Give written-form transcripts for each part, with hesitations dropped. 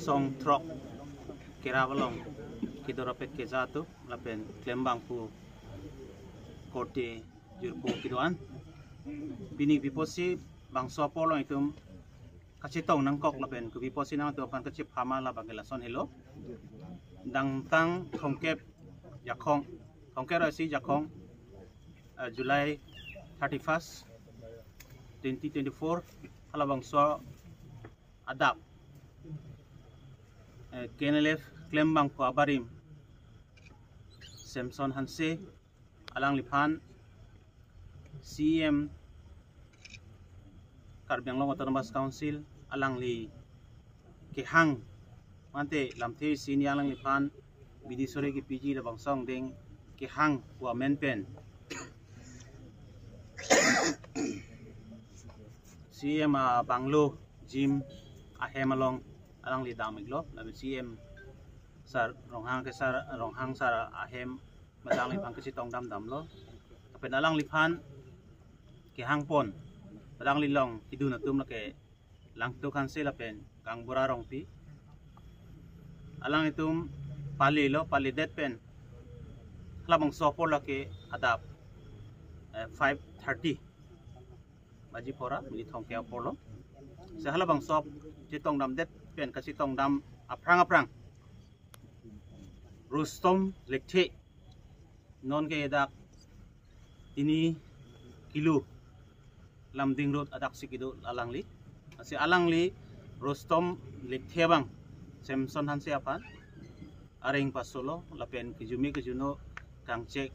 song trok kerabalong kidorapet kezatu lapen klembang pu korte jurpu kidoan bini viposi bangso polong itum kacitong nangkok lapen ku viposi nang tu pan kacip hama la bagela son hello dang tang thongkep yakong thongkep rasi yakong July 31st 2024 hala bangso adap KNLF klembang pu abarim Samson Hanse alang lipan CM Karbi Anglong Autonomous Council alang li kehang mante lamte sini alang lipan bidi sore ki PG la bangsong ding kehang wa menpen CM Banglo Jim ahemalong alang li damiglo labi CM sar ronghang sar ahem madang li pang kasi tong dam dam lo tapi alang li phan ke hang pon madang li long hidu na tum la ke lang tu kan se la pen kang bura rong pi alang itum pali lo pali det pen labang sopor la ke adap 5:30 baji pora mili thong ke por lo se halabang sop ti tong dam det pen kasi tong dam aprang Rustom Lekte non ke dak ini kilo lamding road adak sikido alangli asi alangli Rustom Lekte bang Samson Hanse apan aring pasolo lapen kijumi kijuno kang cek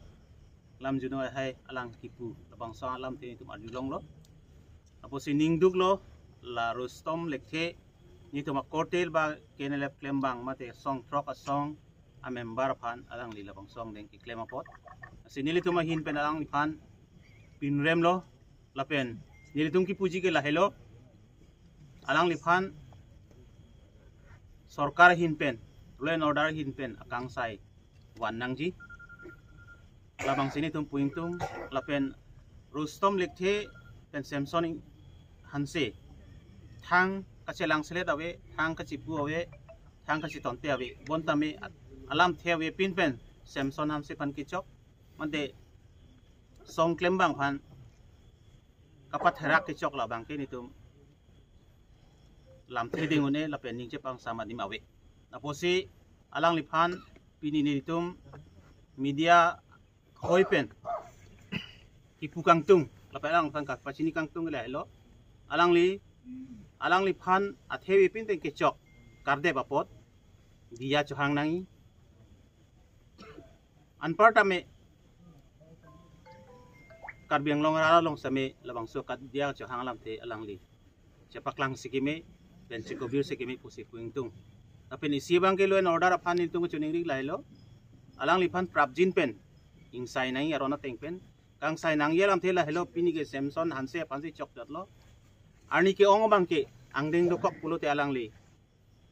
lam juno hai alang tipu labang sa alam te tum adulong lo apo sining duk lo la Rustom Lekte ni to makortel ba KNLF klembang mate song trok a song a member phan alang li labang song deng iklema pot sinili tuma hin pen alang phan pinrem lo lapen nili tum ki puji ke la hello alang li phan sarkar hin pen law and order hin pen akang sai wan nangji labang sini tum puing tum lapen Rustom Lekte pen Samson Hanse thang kacelang selet awe thang kacipu awe thang kaci tonte awe bontame alam thewe pin pen Samson Hanse pan kichok mande song klembang phan kapat herak kichok la bang ke nitum lam theding une la pen ning chepang samadi mawe aposi alang liphan pini nitum media khoi pen ipukang tung la pelang phan ka pachini kang tung la hello alang li phan athewi pin ten kichok karde bapot dia chohang nangi anparta me Karbi Anglong rara long same labang so kat dia chohang lam the alang li chepaklang sikime ben sikovir sikime pusi puingtung tapi ni sibang ke loen order aphan ni tung chuning ri lailo alang li phan prapjin pen insai nai arona teng pen kang sai nang yelam the la hello pini ke Samson Hanse pan si chok jat lo arni ke ong bang ke angding do kok pulo te alang li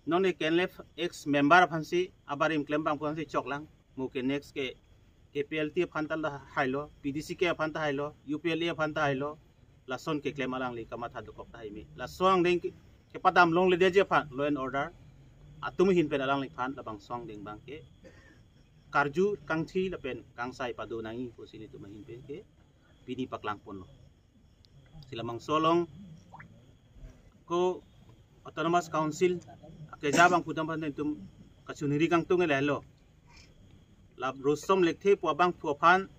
non e KNLF ex member phansi abarim klembang phansi choklang mu ke next ke KPLT phantal da hailo PDC ke phanta hailo UPLA phanta hailo lason ke claim alang li kamatha do kok haimi la song ding ke padam long le deje phan law and order atum hin pen alang li phan labang song ding bang ke karju kangthi la pen kangsai padu nangi posini tu mahin pen ke pini paklang pon lo silamang solong ko Autonomous Council ke jabang pudam pan tum kachuniri kang tung hello lab Rustom Lekte puabang puapan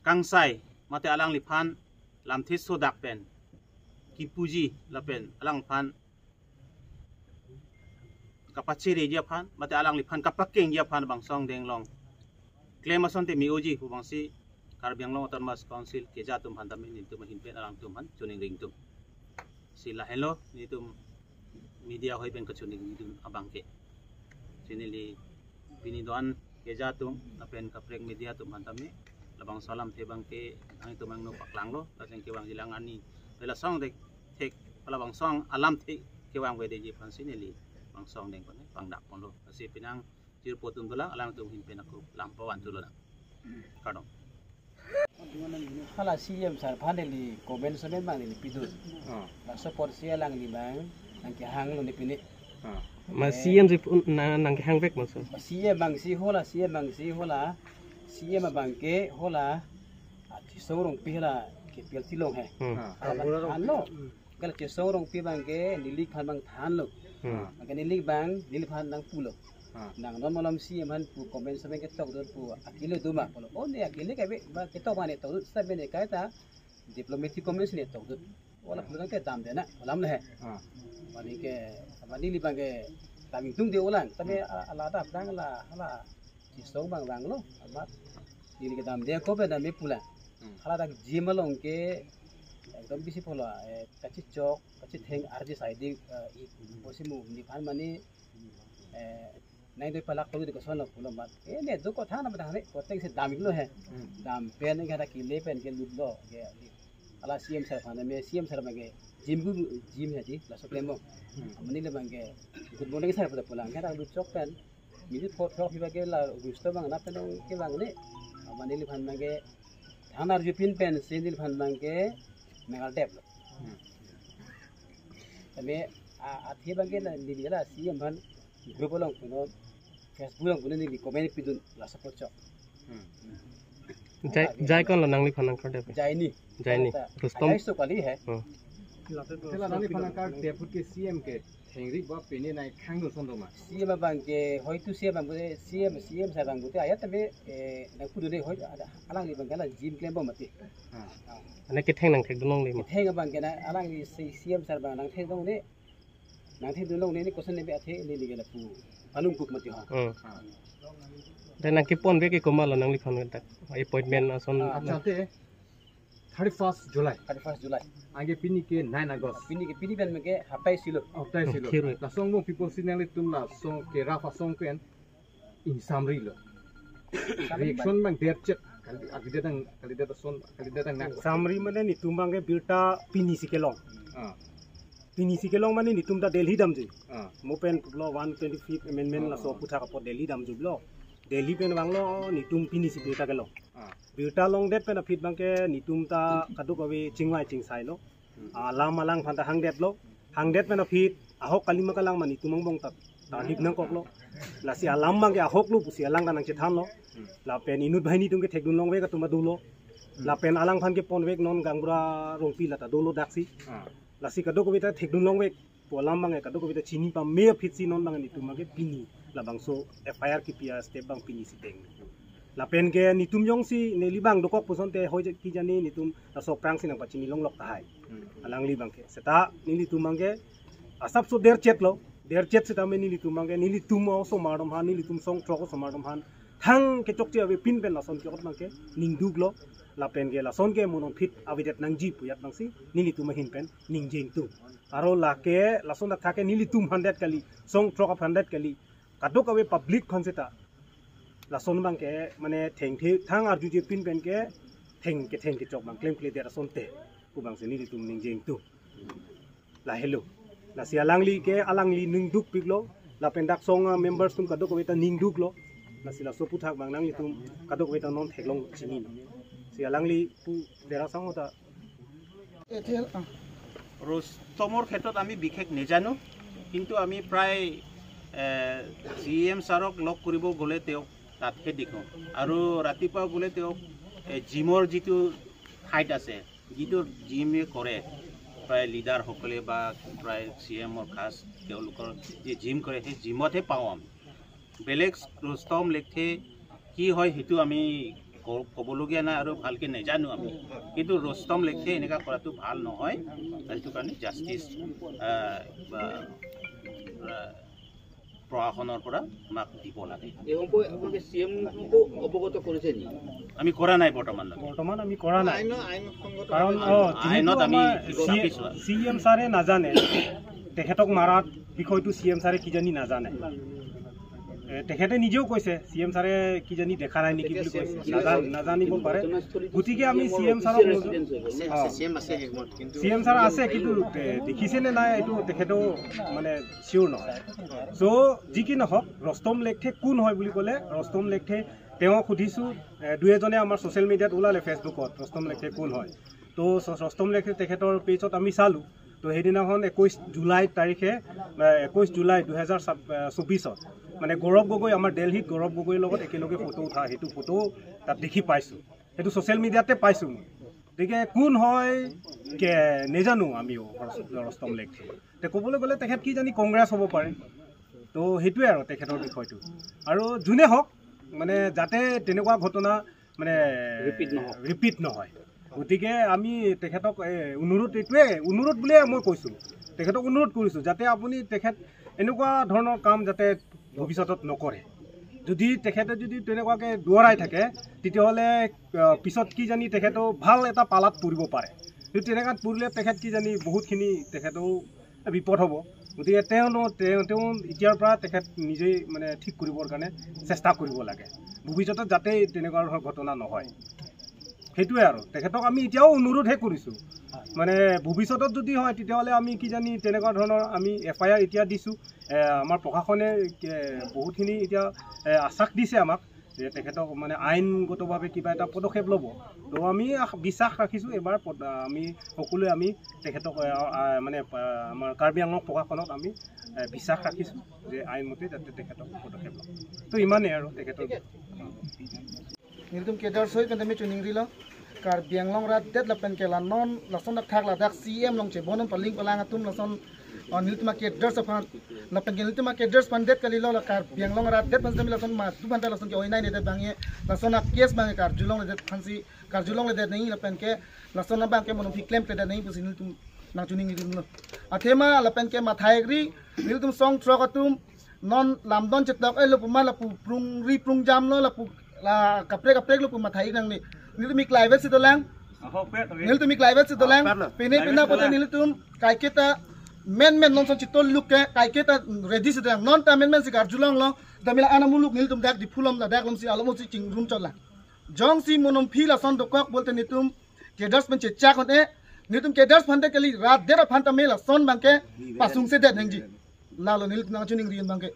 kangsai mate alang liphan lam this so dak pen ki puji la pen alang phan kapachi re dia phan mate alang liphan kapakeng dia phan bang song deng long claim ason te mioji hu bangsi Karbi Anglong Autonomous Council ke jatum phan tamin ni tum hin pen alang tum han chuning ring tum sila hello ni tum media hoi pen kachuning tum abang ke sinili bini doan ke jatum apen kaprek media tum han tamin labang salam te bang ke ang tum ang no paklang lo la seng ke bang jilang ani bela song de tek labang song alam te ke wang we de ji phan sinili bang song deng kon bang dak pon lo asi pinang jir potum tulang alang tum hin pen aku lampawan tu lo na kadong hala CM sar paneli conventional bang ni pidut la support sia lang ni bang nangke hang lo ni pini ma CM ji nang hang vek maso CM bangsi hola CM bangke hola ti sorong pihla ke pel tilong he ano kala ti sorong pi bangke nilik phan bang than lo maka nilik bang nilik phan nang pulo nang non malam CM han pu komen saben ke tok pu akile duma polo oh ne akile ke ba ke tok bane tok saben ne kaita diplomatic comments ne tok wala pulang ke tam dena malam le he bani ke bani li bangke taming tung de ulan tapi alada bang la hala ti sorong bang lo amat ini ke tam dia ko be da me pulang alada jimalong ke एकदम बेसी फलो कच्ची चौक कच्ची थेंग RG साइडी बसिमु निफान माने नाइ दे पलाक कलु देखो सोन फलो मात ए ने दो कथा ना बता रे कोतेंग से दाम लो है दाम पेन के की ले पेन के लुट लो के अला सीएम सर फाने में सीएम सर मगे जिम है जी लासो प्लेमो मनी ले बंगे गुड मॉर्निंग सर पता पुलांग के लुट चौक पेन मिनि फोटो हिबा के ला गुस्तो बंग ना पेन के बंग ने मनी ले फान मगे थाना जो पिन पेन सेंदिल फान बंगे mengal dep lo tapi athi bangke na ni la CM ban grup long puno Facebook long puno ni comment pidun la support chok jai kon la nangli phanang kar dep jai ni rustom ai so kali hai tela nangli phanang kar dep ke CM ke thengri ba peni nai khang no sondo ma CM bangke hoitu CM bangke CM sa bangke ayat tapi na kudu ni hoi alang ni bangke la gym claim ba mati ane ke theng nang thek dong le ma theng bang ke na alang ni CM sar bang nang thek dong ni nang thek dong ni question ni be athe ni ni gela pu anung kuk mati ha dan nang ke pon be ke komal nang li phang tak appointment ason achate 31st July age pini ke 9 August pini ben me ke hapai silo la song mo people sinali tum la song ke rafa song ken in summary lo reaction bang der chet kali datang nak samri mane ni tumbangge bilta pini sikelong mane ni tumda Delhi damju mopen lo 125th amendment la so putha ka Delhi damju lo Delhi pen banglo ni tum pini si bilta gelo bilta long det pen fit bangke ni tumta kadu kawe chingwai chingsai lo lam malang phanta hang det pen fit ahok kalima kalang mani tumang bong tak ta hip nang koklo la si alam bangke ahok lu pusi alang danang che than lo la pen inut bhaini tungke thekdun long we ka tuma dulo la pen alang phan ke pon wek non gangbra rongpi la ta dulo daksi la si kado ko bita thekdun long wek polam bange kado ko bita chini pa me phitsi non bang ni tuma ke pini la bangso FIR ki pia step bang pini si teng la pen ke ni tum yong si ne libang dokok puson te hoi ki jani ni tum la so prang sin pa chini long lok ta hai alang li bang ke seta ni tum bangke asap so der chet seta me ni tum bangke ni tum so marom han ni tum song trok so marom han thang ke chokti abe pin pen la son ke ot bangke ning duglo la pen ke la son ke monon fit avidet nang ji puyat bangsi ni tum hin pen ning jing tu aro la ke la son da thake ni tum 100 kali song trok of 100 kali kadok abe public khonseta la son bangke mane thang ar ju pin pen ke theng ke chok bang claim play der son te ku bang se ni tum ning jing tu la hello la si alangli ke alangli ning duk piglo la pen dak song members tum kadok abe ta ning duk lo la sila so puthak bang nang tum kadok abe ta non theklong chini si alangli pu dera sang hota ৰুস্তমৰ ক্ষেত্ৰত আমি বিশেষ নেজানো কিন্তু আমি প্ৰায় CM ছাৰক লগ কৰিব গ'লে তেওঁ তাতহে দেখোঁ আৰু ৰাতিপুৱা গ'লে তেওঁ জিমৰ যিটো ঠাইত আছে যিটো জিমে কৰে প্ৰায় লিডাৰসকলে বা প্ৰায় CMৰ খাস তেওঁলোকৰ যে জিম কৰে সেই জিমতহে পাওঁ আমি বেলেগ ৰুস্তম লেখে কি হয় সেইটো আমি ক'বলগীয়া নাই আৰু ভালকৈ নেজানো আমি কিন্তু ৰুস্তম লেখে এনেকুৱা কৰাটো ভাল নহয় সেইটো কাৰণে জাষ্টিছ প্ৰশাসনৰ পৰা আমাক দিব লাগে আমি কৰা নাই বৰ্তমান আমি কৰা নাই কাৰণ আইনত আমি CM ছাৰে নাজানে তেখেতক মাৰাত বিষয়টো CM ছাৰে কিজানি নাজানে তেখেতে নিজেও কৈছে CM ছাৰে কিজানি দেখা নাই নেকি বুলি কৈছে নাজানিব পাৰে গতিকে আমি CM ছাৰক CM ছাৰ আছে কিন্তু দেখিছে নে নাই এইটো তেখেতেও মানে চিয়ৰ নহয় চ' যি কি নহওক ৰস্তম লেখে কোন হয় বুলি ক'লে ৰস্তম লেখে তেওঁ সুধিছোঁ দুই এজনে আমাৰ ছ'চিয়েল মিডিয়াত ওলালে ফেচবুকত ৰস্তম লেখে কোন হয় তো ৰস্তম লেখে তেখেতৰ পেজত আমি চালোঁ তো তো সেইদিনাখন 21 জুলাই তাৰিখে 21 জুলাই 2024 মানে গৌৰৱ গগৈ আমাৰ দিল্লীত গৌৰৱ গগৈৰ লগত একেলগে ফটো উঠা সেইটো ফটো তাত দেখি পাইছোঁ সেইটো ছ'চিয়েল মিডিয়াতে পাইছোঁ গতিকে কোন হয় নেজানো আমিও ৰস্তম লেখটো তে ক'বলৈ গ'লে তেখেত কি জানি কংগ্ৰেছ হ'ব পাৰে তো সেইটোৱে আৰু তেখেতৰ বিষয়টো আৰু যোনে হওক মানে যাতে তেনেকুৱা ঘটনা মানে ৰিপিট নহয় গতিকে আমি তেখেতক অনুৰোধ এইটোৱে অনুৰোধ বুলিয়ে মই কৈছোঁ তেখেতক অনুৰোধ কৰিছোঁ যাতে আপুনি তেখেত এনেকুৱা ধৰণৰ কাম যাতে ভৱিষ্যতত নকৰে যদি তেখেতে যদি তেনেকুৱাকৈ দৌৰাই থাকে তেতিয়াহ'লে পিছত কি জানি তেখেতেও ভাল এটা পালাত পৰিব পাৰে কিন্তু তেনেকুৱাত পৰিলে তেখেত কি জানি বহুতখিনি তেখেতেও বিপদ হ'ব গতিকে তেওঁ এতিয়াৰ পৰা তেখেত নিজেই মানে ঠিক কৰিবৰ কাৰণে চেষ্টা কৰিব লাগে ভৱিষ্যতত যাতে তেনেকুৱা ধৰণৰ ঘটনা নহয় সেইটোৱে আৰু তেখেতক আমি এতিয়াও অনুৰোধহে কৰিছোঁ মানে ভৱিষ্যতত যদি হয় তেতিয়াহ'লে আমি কি জানি তেনেকুৱা ধৰণৰ আমি FIR এতিয়া দিছোঁ আমাৰ প্ৰশাসনে বহুতখিনি এতিয়া আশ্বাস দিছে আমাক যে তেখেতক মানে আইনগতভাৱে কিবা এটা পদক্ষেপ ল'ব তো আমি বিশ্বাস ৰাখিছোঁ এবাৰ আমি সকলোৱে আমি তেখেতক মানে আমাৰ কাৰ্বি আংলং প্ৰশাসনক আমি বিশ্বাস ৰাখিছোঁ যে আইনমতে যাতে তেখেতক পদক্ষেপ ল'ব তো ইমানেই আৰু তেখেতৰ Niltum kedar soi kan demi chuning rilo kar biang long rat det lapen ke la non lason dak thak la dak CM long che bonum paling palang atum lason niltum kedar sapan lapen ke niltum kedar pan det kali lo la kar biang long rat det pan demi lason ma tu pan lason ke oinai ne det bangi lason ak kes bangi kar julong le det phansi kar julong le det nei lapen ke lason na bang ke monum claim te det nei pusi niltum na chuning rilo athema lapen ke mathai ri niltum song trok atum non lamdon chetak ai lo puma la pu prung ri prung jam lo la pu la kaprek lu puma thai nang ni nil tum klaivet si dolang nil tum klaivet si dolang pine pina pota nil tum kai kita men non son chitol luk ke kai kita ready si dolang non ta men si gar julong lo damila ana muluk nil tum dak di phulom la dak lom si alomo si ching room chola jong si monom phila son dokok bolte ni tum kedars pen checha kon e ni tum kedars phante kali rat dera phanta mela son bangke pasung se det nangji lalo nil tum chuning rian bangke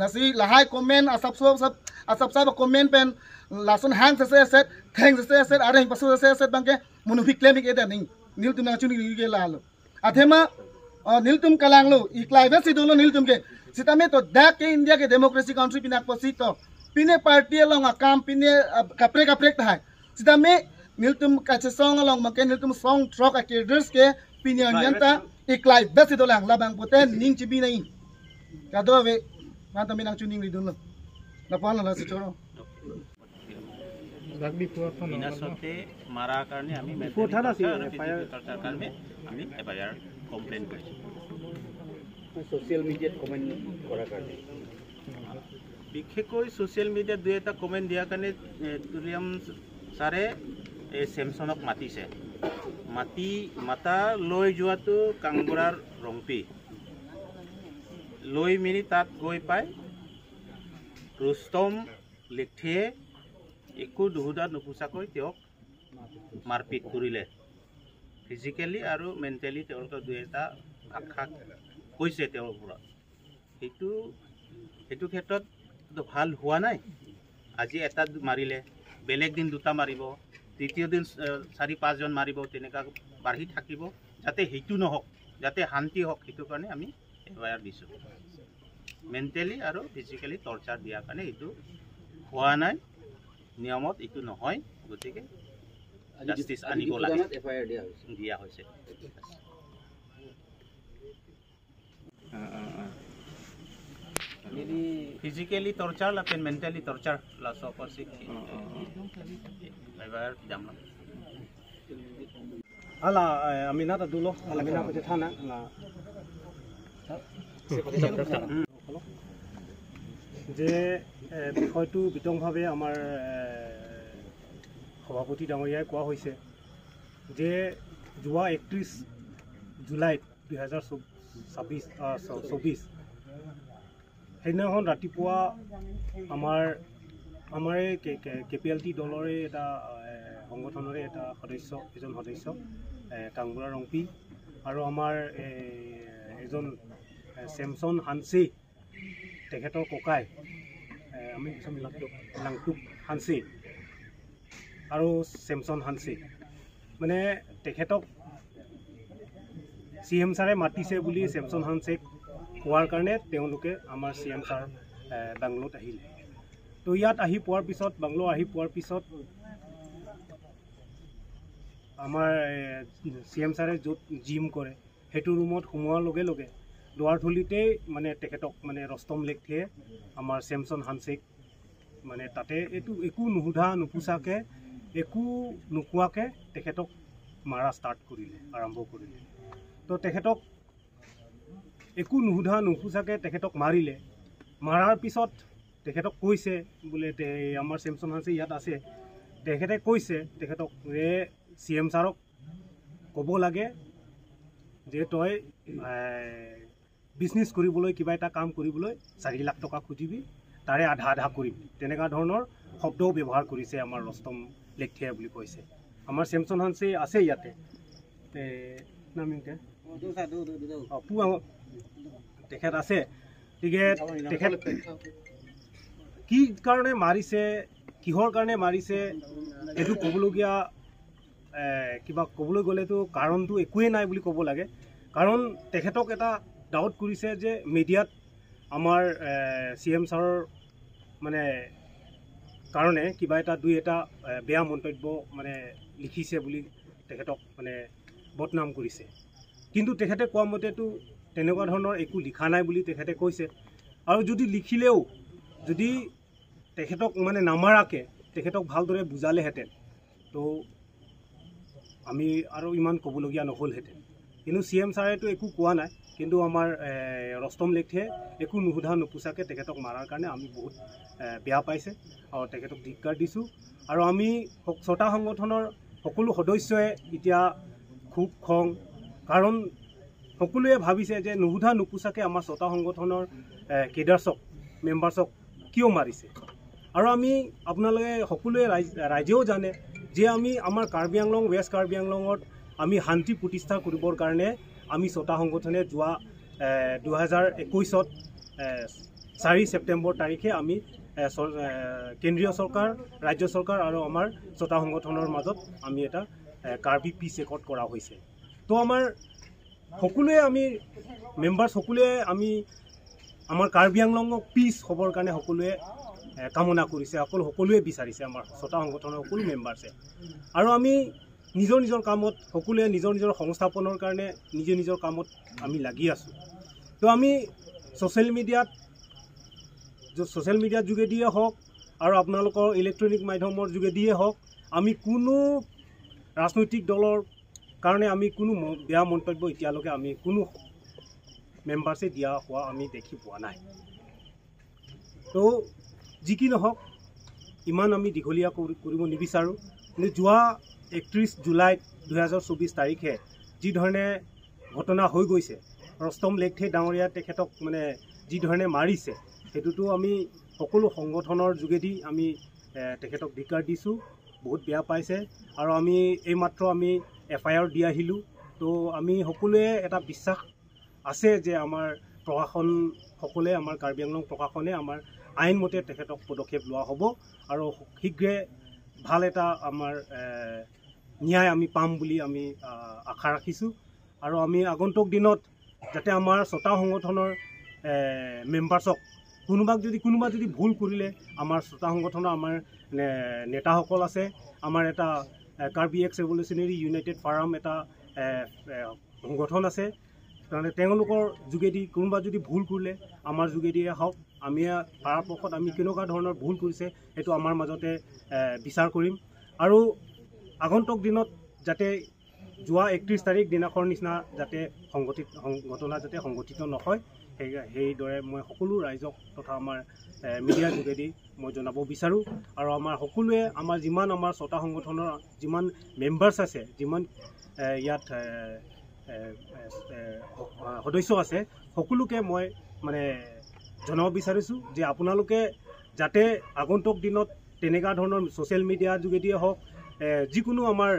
lasi lahai comment asap sab comment pen lason hang se set thanks se set areng pasu se set bangke munufik claiming eda ning nil tum na chuni ge lalo athema nil tum kalang lo iklai ve sidolo nil tum ke sitame to dak ke india ke democracy country pinak posito pine party along akam pine kaprek thai sitame nil tum kache song along make nil tum song truck ke dress ke pine nyanta iklai ve sidolang labang poten ning chibi nai kado ve Mata minang chuning ridun lo. Lapan lah si choro. বিনাশতে মারার কারণে আমি আমি FIR Complan করেছি social মিডিয়াত comment করার কারণে বিশেষকৈ social মিডিয়াত দুই এটা কমেন্ট দিয়াৰ কাৰণে তুলিয়াম ছাৰে এই চেমছনক মাতিছে মাতা লৈ যোৱাটো কাংগুৰাৰ ৰংপি লৈ মিনি তাত গৈ পাই ৰুস্তম লেখথিয়ে একো দুহুদা নুপুচাকৈ তেওঁক মাৰপিট কৰিলে ফিজিকেলি আৰু মেণ্টেলি তেওঁলোকে দুই এটা ভাষা কৈছে তেওঁৰ ওপৰত সেইটো ক্ষেত্ৰত ভাল হোৱা নাই আজি এটা মাৰিলে বেলেগ দিন দুটা মাৰিব তৃতীয় দিন 4-5 জন মাৰিব তেনেকুৱা বাঢ়ি থাকিব যাতে সেইটো নহওক যাতে শান্তি হওক সেইটো কাৰণে আমি FIR দিছোঁ মেণ্টেলি আৰু ফিজিকেলি টৰ্চাৰ দিয়াৰ কাৰণে এইটো হোৱা নাই নিয়মত এইটো নহয় গতিকে জাষ্টিস আনিব লাগে FIR দিয়া হৈছে physically torture la pen mentally torture la so posik FIR jam la ala aminata dulo aminata ko thana la যে বিষয়টো বিতংভাৱে আমাৰ সভাপতি ডাঙৰীয়াই কোৱা হৈছে যে যোৱা 31 জুলাই 2024 সেইদিনাখন ৰাতিপুৱা আমাৰ KPLT দলৰে এটা সংগঠনৰে এজন সদস্য কাংগুৰা ৰংপি আৰু আমাৰ এজন চেমছন হানচি তেখেতৰ ককাই আমি লাংটুক হানচি আৰু চেমছন হানচি মানে তেখেতক CM ছাৰে মাতিছে বুলি চেমছন হানছেক কোৱাৰ কাৰণে তেওঁলোকে আমাৰ CM ছাৰ বাংলোত আহিলে। তো ইয়াত আহি পোৱাৰ পিছত বাংলো আহি পোৱাৰ পিছত আমাৰ CM ছাৰে য'ত জিম কৰে সেইটো ৰুমত সোমোৱাৰ লগে লগে দুৱাৰথলিতেই মানে তেখেতক মানে ৰস্তম লেকথিয়ে আমাৰ চেমছন হানছেক মানে তাতে এইটো একো নুসুধা নুপুচাকৈ একো নোকোৱাকৈ তেখেতক মাৰা ষ্টাৰ্ট কৰিলে, আৰম্ভ কৰিলে। তো তেখেতক একো নুসুধা নুপুচাকৈ তেখেতক মাৰিলে। মাৰাৰ পিছত তেখেতক কৈছে বোলে আমাৰ চেমছন হানছেক ইয়াত আছে, তেখেতে কৈছে তেখেতক যে CM ছাৰক ক'ব লাগে যে তই বিজনেছ কৰিবলৈ কিবা এটা কাম কৰিবলৈ 4 লাখ টকা খুজিবি, তাৰে আধা আধা কৰিবি, তেনেকুৱা ধৰণৰ শব্দও ব্যৱহাৰ কৰিছে আমাৰ ৰস্তম লেকথিয়া বুলি কৈছে। আমাৰ চেমছন হানছেক আছে ইয়াতে তেখেত আছে। গতিকে তেখেত কি কাৰণে মাৰিছে, কিহৰ কাৰণে মাৰিছে এইটো ক'বলগীয়া কিবা ক'বলৈ গ'লেতো কাৰণটো একোৱেই নাই বুলি ক'ব লাগে। কাৰণ তেখেতক এটা ডাউট কৰিছে যে মিডিয়াত আমাৰ CM ছাৰৰ মানে কাৰণে কিবা এটা দুই এটা বেয়া মন্তব্য মানে লিখিছে বুলি তেখেতক মানে বদনাম কৰিছে। কিন্তু তেখেতে কোৱা মতেতো তেনেকুৱা ধৰণৰ একো লিখা নাই বুলি তেখেতে কৈছে। আৰু যদি লিখিলেও যদি তেখেতক মানে নামাৰাকৈ তেখেতক ভালদৰে বুজালেহেঁতেন তো আমি আৰু ইমান ক'বলগীয়া নহ'লহেঁতেন। কিন্তু CM ছাৰেতো একো কোৱা নাই, কিন্তু আমাৰ ৰস্তম লেকথিয়ে একো নুসুধা নুপুচাকৈ তেখেতক মাৰাৰ কাৰণে আমি বহুত বেয়া পাইছে আৰু তেখেতক ধিক্কাৰ দিছোঁ। আৰু আমি ছটা সংগঠনৰ সকলো সদস্যই এতিয়া খুব খং, কাৰণ সকলোৱে ভাবিছে যে নুসুধা নুপুচাকৈ আমাৰ ছটা সংগঠনৰ কেডাৰ্ছক মেম্বাৰ্ছক কিয় মাৰিছে। আৰু আমি আপোনালোকে সকলোৱে ৰাইজেও জানে যে আমি আমাৰ কাৰ্বি আংলং ৱেষ্ট কাৰ্বি আংলঙত আমি শান্তি প্ৰতিষ্ঠা কৰিবৰ কাৰণে আমি ছটা সংগঠনে যোৱা 2021 4 ছেপ্টেম্বৰ তাৰিখে আমি কেন্দ্ৰীয় চৰকাৰ, ৰাজ্য চৰকাৰ আৰু আমাৰ ছটা সংগঠনৰ মাজত আমি এটা কাৰ্বি পিচ একৰ্ড কৰা হৈছে। তো আমাৰ সকলোৱে আমি মেম্বাৰ সকলোৱে আমি আমাৰ কাৰ্বি আংলঙক পিচ হ'বৰ কাৰণে সকলোৱে কামনা কৰিছে, সকলোৱে বিচাৰিছে আমাৰ ছটা সংগঠনৰ সকলো মেম্বাৰ্ছে। আৰু আমি নিজৰ নিজৰ কামত সকলোৱে নিজৰ নিজৰ সংস্থাপনৰ কাৰণে নিজে নিজৰ কামত আমি লাগি আছোঁ। তো আমি ছ'চিয়েল মিডিয়াৰ যোগেদিয়ে হওক আৰু আপোনালোকৰ ইলেক্ট্ৰনিক মাধ্যমৰ যোগেদিয়ে হওক আমি কোনো ৰাজনৈতিক দলৰ কাৰণে আমি কোনো বেয়া মন্তব্য এতিয়ালৈকে আমি কোনো মেম্বাৰ্ছে দিয়া হোৱা আমি দেখি পোৱা নাই। তো যি কি নহওক ইমান আমি দীঘলীয়া কৰিব নিবিচাৰোঁ। কিন্তু যোৱা 31 জুলাই 2024 তাৰিখে যি ধৰণে ঘটনা হৈ গৈছে, ৰস্তম লেকথিয়ে ডাঙৰীয়া তেখেতক মানে যি ধৰণে মাৰিছে, সেইটোতো আমি সকলো সংগঠনৰ যোগেদি আমি তেখেতক ধিক্কাৰ দিছোঁ, বহুত বেয়া পাইছে। আৰু আমি এইমাত্ৰ আমি FIR দি আহিলোঁ। তো আমি সকলোৱে এটা বিশ্বাস আছে যে আমাৰ প্ৰশাসনসকলে, আমাৰ কাৰ্বি আংলং প্ৰশাসনে আমাৰ আইনমতে তেখেতক পদক্ষেপ লোৱা হ'ব আৰু শীঘ্ৰে ভাল এটা আমাৰ ন্যায় আমি পাম বুলি আমি আশা ৰাখিছোঁ। আৰু আমি আগন্তুক দিনত যাতে আমাৰ ছটা সংগঠনৰ মেম্বাৰ্ছক কোনোবা যদি ভুল কৰিলে, আমাৰ ছটা সংগঠনৰ আমাৰ নেতাসকল আছে, আমাৰ এটা কাৰ্বি এক্স ৰেভলিউচনেৰী ইউনাইটেড ফাৰাম এটা সংগঠন আছে, তাৰমানে তেওঁলোকৰ যোগেদি কোনোবা যদি ভুল কৰিলে আমাৰ যোগেদিয়ে হওক, আমি পৰাপক্ষত আমি কেনেকুৱা ধৰণৰ ভুল কৰিছে সেইটো আমাৰ মাজতে বিচাৰ কৰিম। আৰু আগন্তুক দিনত যাতে যোৱা 31 তাৰিখ দিনাখনৰ নিচিনা যাতে ঘটনা যাতে সংঘটিত নহয়, সেইদৰে মই সকলো ৰাইজক তথা আমাৰ মিডিয়াৰ যোগেদি মই জনাব বিচাৰোঁ। আৰু আমাৰ সকলোৱে যিমান আমাৰ ছটা সংগঠনৰ যিমান মেম্বাৰ্ছ আছে, যিমান ইয়াত সদস্য আছে, সকলোকে মই মানে জনাব বিচাৰিছোঁ যে আপোনালোকে যাতে আগন্তুক দিনত তেনেকুৱা ধৰণৰ ছ'চিয়েল মিডিয়াৰ যোগেদিয়ে হওক, যিকোনো আমাৰ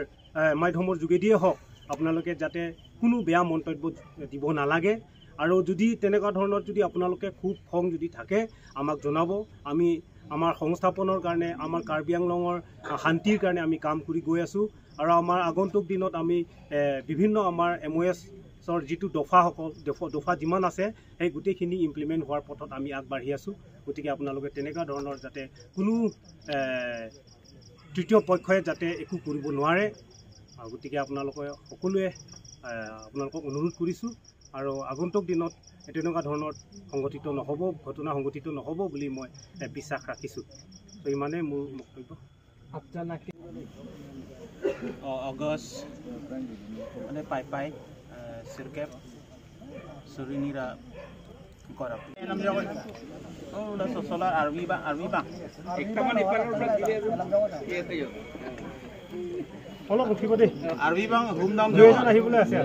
মাধ্যমৰ যোগেদিয়ে হওক, আপোনালোকে যাতে কোনো বেয়া মন্তব্য দিব নালাগে। আৰু যদি তেনেকুৱা ধৰণৰ যদি আপোনালোকে খুব খং যদি থাকে আমাক জনাব। আমি আমাৰ সংস্থাপনৰ কাৰণে, আমাৰ কাৰ্বি আংলঙৰ শান্তিৰ কাৰণে আমি কাম কৰি গৈ আছোঁ। আৰু আমাৰ আগন্তুক দিনত আমি বিভিন্ন আমাৰ MOS যিটো দফা যিমান আছে সেই গোটেইখিনি ইমপ্লিমেণ্ট হোৱাৰ পথত আমি আগবাঢ়ি আছোঁ গতিকে আপোনালোকে তেনেকুৱা ধৰণৰ যাতে কোনো তৃতীয় পক্ষই যাতে একো কৰিব নোৱাৰে গতিকে আপোনালোকে সকলোৱে আপোনালোকক অনুৰোধ কৰিছোঁ আৰু আগন্তুক দিনত তেনেকুৱা ধৰণৰ ঘটনা সংঘটিত নহ'ব বুলি মই বিশ্বাস ৰাখিছোঁ তো ইমানে মোৰ বক্তব্য August মানে পাই Sirkep Surinira Korap. Enam dia kan. Oh, udah solar army bang. Ekaman ipan dia itu yo. অলপ উঠিব দেই army bang, home down. আহিবলৈ আছে